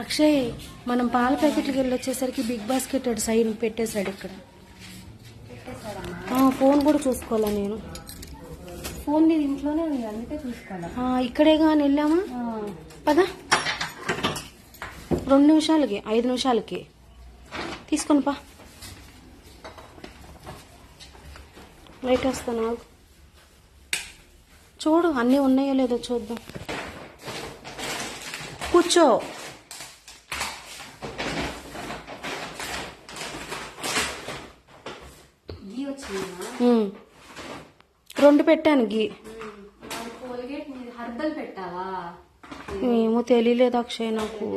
అక్షయ్ మనం పాల ప్యాకెట్కి వెళ్ళి వచ్చేసరికి బిగ్ బాస్కెట్ సైన్ పెట్టేశాడు ఇక్కడ. ఫోన్ కూడా చూసుకోవాలా నేను. ఫోన్ నీది ఇంట్లోనే ఉంది, అందుకే చూసుకోవాలా. ఇక్కడే కానీ వెళ్ళామా పదా 2 నిమిషాలకి 5 నిమిషాలకి తీసుకొని పా. లైట్ వస్తాను, చూడు అన్నీ ఉన్నాయో లేదో చూద్దాం. కూర్చో. గీ వచ్చిందా? 2 పెట్టాను గీ. కోల్గేట్ మీద హర్బల్ పెట్టావా? ఏమో తెలియలేదు అక్షయ్ నాకు.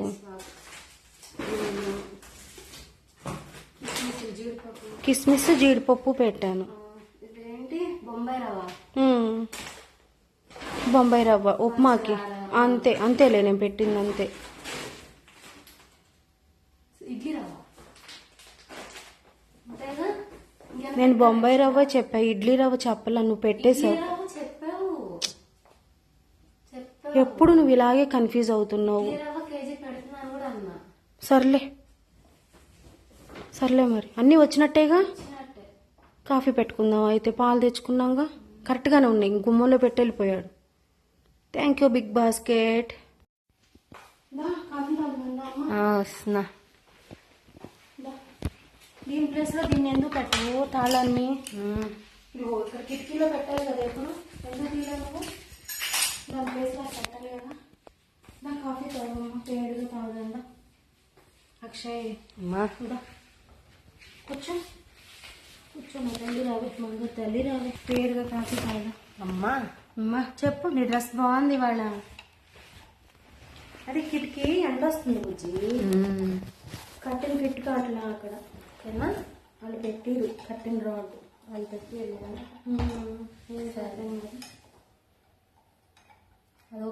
కిస్మిస్ జీడిపప్పు పెట్టాను. ఇదేంటి బొంబాయి రవ్వ? బొంబాయి రవ్వ ఉప్మాకి. అంతేలే నేను పెట్టింది అంతే. ఇడ్లీ రవ్వ నేను బొంబాయి రవ్వ చెప్పా, ఇడ్లీ రవ్వ చెప్పలా. నువ్వు పెట్టేశావు. ఎప్పుడు నువ్వు ఇలాగే కన్ఫ్యూజ్ అవుతున్నావు. సర్లే మరి అన్నీ వచ్చినట్టేగా. కాఫీ పెట్టుకుందాం అయితే. పాలు తెచ్చుకున్నాంగా, కరెక్ట్గానే ఉన్నాయి. గుమ్మంలో పెట్టి వెళ్ళిపోయాడు. Thank you Big Basket. వస్తున్నా. దీని ప్లేస్లో దీన్ని ఎందుకు పెట్టావు? తాళాన్ని ఇక్కడ కిటికీలో పెట్టాలి కదా ఎప్పుడు. ఎందుకు తీయలేదు? దాని ప్లేస్లో పెట్టాలి కదా. నా కాఫీ తాగమ్మా, వేడిగా తాగండా. అక్షయ్ కూర్చో నా తల్లి రావే, మందు తల్లి రావే, వేడిగా కాఫీ తాగా. అమ్మా చెప్పు. నీ డ్రెస్ బాగుంది ఇవాళ. అది కిటికీ ఎండ వస్తుంది బుజ్జి. కట్టిన కిట్ కావట్లా అక్కడ ఓకేనా. వాళ్ళు పెట్టిరు కట్టిన రాడ్, వాళ్ళు పెట్టి వెళ్ళారు.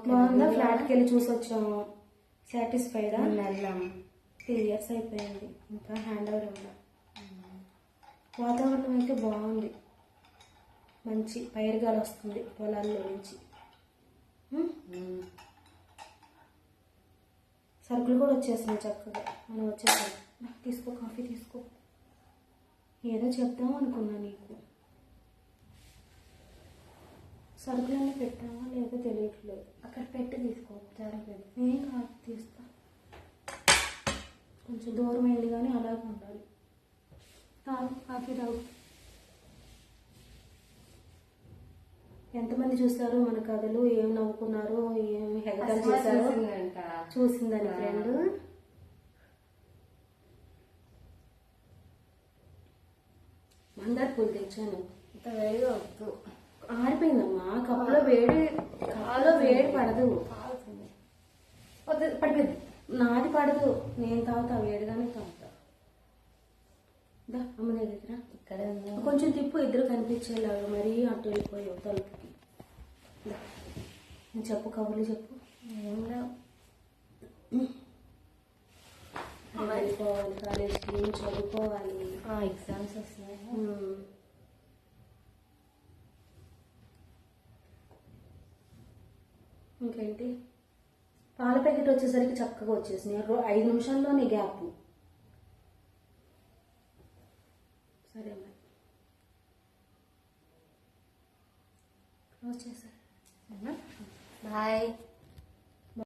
బాగుందా? ఫ్లాట్కి వెళ్ళి చూసి వచ్చాము. సాటిస్ఫైడా? వెళ్ళాము. 3 ఇయర్స్ అయిపోయింది, ఇంకా హ్యాండ్ ఓవర్ ఇవ్వడం. వాతావరణం అయితే బాగుంది, మంచి పైరుగాలు వస్తుంది పొలాల్లో నుంచి. సరుకులు కూడా వచ్చేస్తున్నాయి చక్కగా. మనం వచ్చేసాం. తీసుకో కాఫీ తీసుకో. ఏదో చెప్దాం అనుకున్నా నీకు. సరుకులన్నీ పెట్టావా లేదో తెలియట్లేదు. అక్కడ పెట్టి తీసుకో. జాగ్రత్త. ఏం కాదు, తీస్తా. కొంచెం దూరం అయింది కానీ అలాగే ఉండాలి. కాఫీ తాగు. ఎంతమంది చూస్తారు మన కథలు, ఏం నవ్వుకున్నారు, ఏం హెగటాలు చేశారు చూసిందని ఫ్రెండ్. మందార పూలు తెచ్చాను. ఇంత వేడిగా వద్దు, ఆరిపోయిందమ్మా. కప్పులో వేడి, కప్పులో వేడి పడదు. పడిపోద్ది. నాది పడదు, నేను తాగుతా, వేడిగానే తాగుతా. అమ్మ దగ్గర ఇక్కడే ఉంది. కొంచెం తిప్పు, ఇద్దరు కనిపించేలాగా. మరీ అటు వెళ్ళిపోయావు తలుపుకి. చెప్పు, కబుర్లు చెప్పు. వెళ్ళిపోవాలి కాలేజ్కి, చదువుకోవాలి. ఎగ్జామ్స్ వస్తున్నాయి. ఇంకేంటి? పాల ప్యాకెట్ వచ్చేసరికి చక్కగా వచ్చేసినాయి. 5 నిమిషాల్లోనే గ్యాప్. సరే మరి క్లోజ్ చేశారు. బాయ్.